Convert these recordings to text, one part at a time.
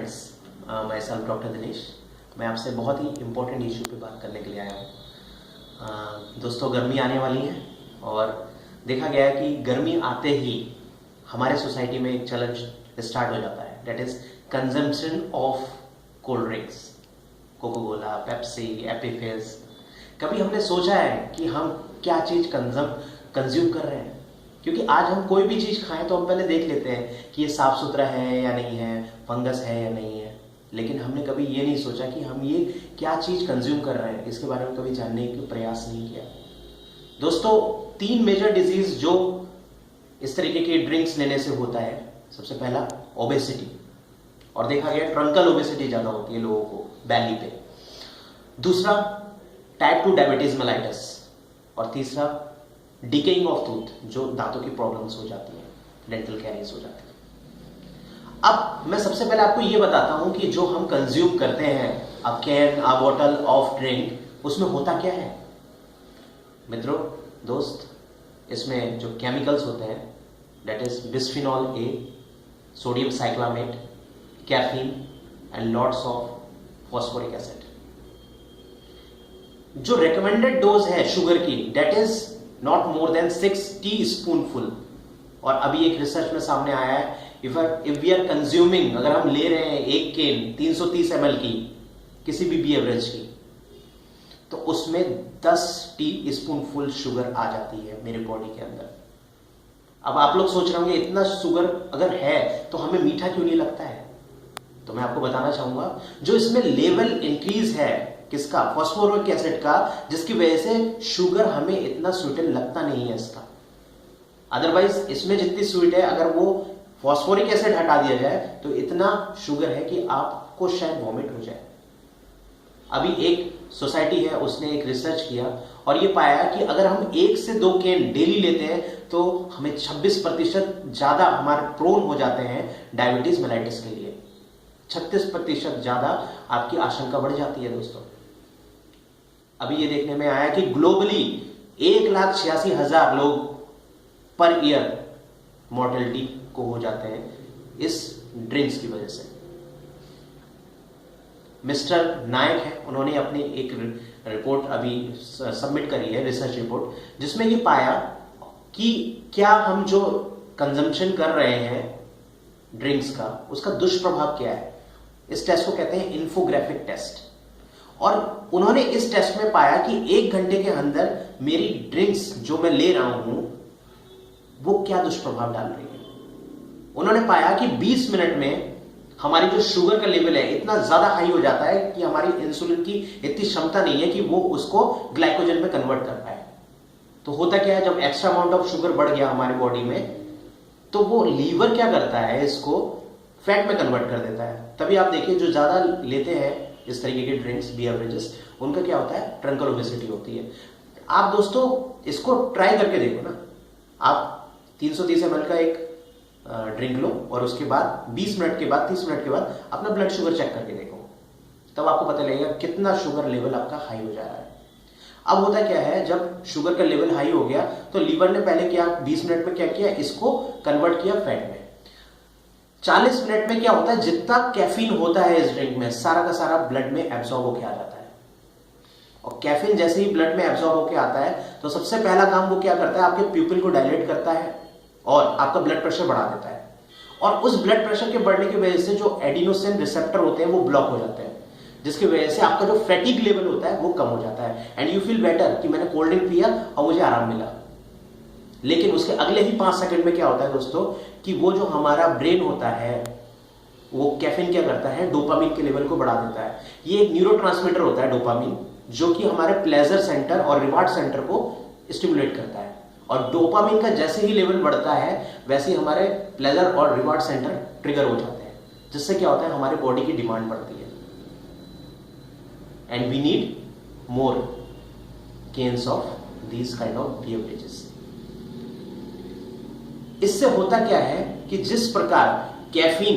Friends, my self doctor Dinesh. मैं आपसे बहुत ही इम्पोर्टेंट इशू पे बात करने के लिए आया हूँ। दोस्तों, गर्मी आने वाली है और देखा गया है कि गर्मी आते ही हमारे सोसाइटी में एक चलन स्टार्ट हो जाता है, that is consumption of cold drinks, coca, Pepsi, fizz. कभी हमने सोचा है कि हम क्या चीज़ कंज्यूम कर रहे हैं? क्योंकि आज हम कोई भी चीज़ खाएं तो हम पहले देख लेते हैं कि ये साफ सुथरा है या नहीं है, फंगस है या नहीं है, लेकिन हमने कभी ये नहीं सोचा कि हम ये क्या चीज़ कंज्यूम कर रहे हैं, इसके बारे में कभी जानने का प्रयास नहीं किया। दोस्तों, 3 मेजर डिजीज जो इस तरीके के ड्रिंक्स लेने से होता है, सबसे पहला ओबेसिटी, और देखा गया ट्रंकल ओबेसिटी ज़्यादा होती है लोगों को बैली पे। दूसरा टाइप 2 डायबिटीज मेलाइटस, और तीसरा डिकेइंग ऑफ टूथ, जो दांतों की प्रॉब्लम्स हो जाती है, डेंटल कैरीज हो जाती है। अब मैं सबसे पहले आपको ये बताता हूं कि जो हम कंज्यूम करते हैं, a can, a bottle of drink, उसमें होता क्या है। मित्रों, दोस्त, इसमें जो केमिकल्स होते हैं, that is bisphenol A, sodium cyclamate, caffeine and lots of phosphoric acid. जो रिकमेंडेड डोज है शुगर की, that is not more than 6 टीस्पूनफुल। और अभी एक रिसर्च में सामने आया है, इफ वी आर कंज्यूमिंग, अगर हम ले रहे हैं एक केन 330 ml की किसी भी बिवरेज की, तो उसमें 10 टीस्पूनफुल शुगर आ जाती है मेरे बॉडी के अंदर। अब आप लोग सोच रहे होंगे, इतना शुगर अगर है तो हमें मीठा क्यों नहीं लगता है? तो मैं आपको बताना चाहूंगा, जो इसमें लेवल इंक्रीज है किसका, फॉस्फोरिक एसिड का, जिसकी वजह से शुगर हमें इतना स्वीटन लगता नहीं है इसका। अदरवाइज इसमें जितनी स्वीट है, अगर वो फॉस्फोरिक एसिड हटा दिया जाए तो इतना शुगर है कि आपको शायद वॉमिट हो जाए। अभी एक सोसाइटी है, उसने एक रिसर्च किया और ये पाया कि अगर हम 1 से 2 कैन डेली लेते हैं तो हमें 26% ज्यादा हमारे प्रोन हो जाते हैं डायबिटीज मेलाइटिस के लिए। 36% ज्यादा आपकी आशंका बढ़ जाती है। दोस्तों, अभी ये देखने में आया कि ग्लोबली 1,86,000 लोग पर ईयर मॉर्टेलिटी को हो जाते हैं इस ड्रिंक्स की वजह से। मिस्टर नायक है, उन्होंने अपनी एक रिपोर्ट अभी सबमिट करी है, रिसर्च रिपोर्ट, जिसमें ये पाया कि क्या हम जो कंजम्पशन कर रहे हैं ड्रिंक्स का, उसका दुष्प्रभाव क्या है। इस टेस्ट को कहते हैं इन्फोग्राफिक टेस्ट। और उन्होंने इस टेस्ट में पाया कि 1 घंटे के अंदर मेरी ड्रिंक्स जो मैं ले रहा हूं वो क्या दुष्प्रभाव डाल रही है। उन्होंने पाया कि 20 मिनट में हमारी जो शुगर का लेवल है इतना ज्यादा हाई हो जाता है कि हमारी इंसुलिन की इतनी क्षमता नहीं है कि वो उसको ग्लाइकोजन में कन्वर्ट कर पाए। तो होता क्या है, जब एक्स्ट्रा अमाउंट ऑफ शुगर बढ़ गया हमारी बॉडी में, तो वो लीवर क्या करता है, इसको फैट में कन्वर्ट कर देता है। तभी आप देखिए, जो ज्यादा लेते हैं इस तरीके के ड्रिंक्स, बेवरेजेस, उनका क्या होता है, ट्रंकल ओबेसिटी होती है। आप दोस्तों इसको ट्राई करके देखो ना। आप 330 ml का एक ड्रिंक लो और उसके बाद 20 मिनट के बाद, 30 मिनट के बाद अपना ब्लड शुगर चेक करके देखो, तब आपको पता लगेगा कितना शुगर लेवल आपका हाई हो जा रहा है। अब होता क्या है, जब शुगर का लेवल हाई हो गया तो लीवर ने पहले क्या 20 मिनट में क्या किया, इसको कन्वर्ट किया फैट में। 40 मिनट में क्या होता है, जितना कैफीन होता है इस ड्रिंक में, सारा का सारा ब्लड में एब्जॉर्ब होके आ जाता है। और कैफीन जैसे ही ब्लड में एब्जॉर्ब होके आता है तो सबसे पहला काम वो क्या करता है, आपके प्यूपिल को डायलेट करता है और आपका ब्लड प्रेशर बढ़ा देता है। और उस ब्लड प्रेशर के बढ़ने की वजह से जो एडिनोसिन रिसेप्टर होते हैं वो ब्लॉक हो जाते हैं, जिसकी वजह से आपका जो फैटिग लेवल होता है वो कम हो जाता है एंड यू फील बेटर कि मैंने कोल्ड ड्रिंक पिया और मुझे आराम मिला। लेकिन उसके अगले ही 5 सेकंड में क्या होता है दोस्तों, कि वो जो हमारा ब्रेन होता है वो कैफीन क्या करता है, डोपामिन के लेवल को बढ़ा देता है। ये एक न्यूरोट्रांसमीटर होता है डोपामिन, जो कि हमारे प्लेजर सेंटर और रिवार्ड सेंटर को स्टिमुलेट करता है। और डोपामिन का जैसे ही लेवल बढ़ता है वैसे ही हमारे प्लेजर और रिवार्ड सेंटर ट्रिगर हो जाते हैं, जिससे क्या होता है, हमारे बॉडी की डिमांड बढ़ती है and we need more cans of these kind of beverages. इससे होता क्या है कि जिस प्रकार कैफीन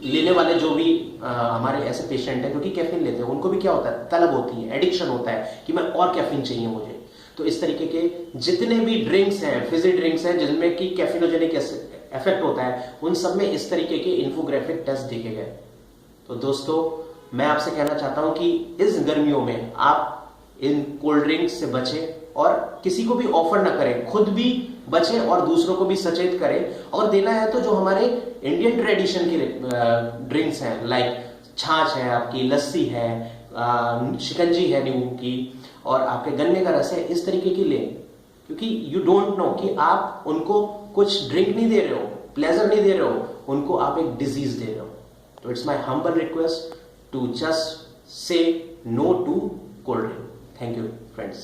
लेने वाले जो भी हमारे ऐसे पेशेंट हैं क्योंकि कैफीन लेते हैं, उनको भी क्या होता है, तलब होती है, एडिक्शन होता है कि मैं और कैफीन चाहिए मुझे। तो इस तरीके के जितने भी ड्रिंक्स हैं, फिजी ड्रिंक्स हैं, जिनमें कि कैफिनोजेनिक इफेक्ट होता है, उन सब में इस तरीके के इन्फोग्राफिक टेस्ट देखे गए। तो दोस्तों मैं आपसे कहना चाहता हूं कि इस गर्मियों में आप इन कोल्ड ड्रिंक्स से बचें और किसी को भी ऑफर ना करें, खुद भी बचें और दूसरों को भी सचेत करें। और देना है तो जो हमारे इंडियन ट्रेडिशन के ड्रिंक्स हैं, लाइक छाछ है, आपकी लस्सी है, शिकंजी है नींबू की, और आपके गन्ने का रस है, इस तरीके की लें। क्योंकि यू डोंट नो कि आप उनको कुछ ड्रिंक नहीं दे रहे हो, प्लेजर नहीं दे रहे हो, उनको आप एक डिजीज दे रहे हो। तो it's my humble request to just say no to cold drink. Thank you, friends.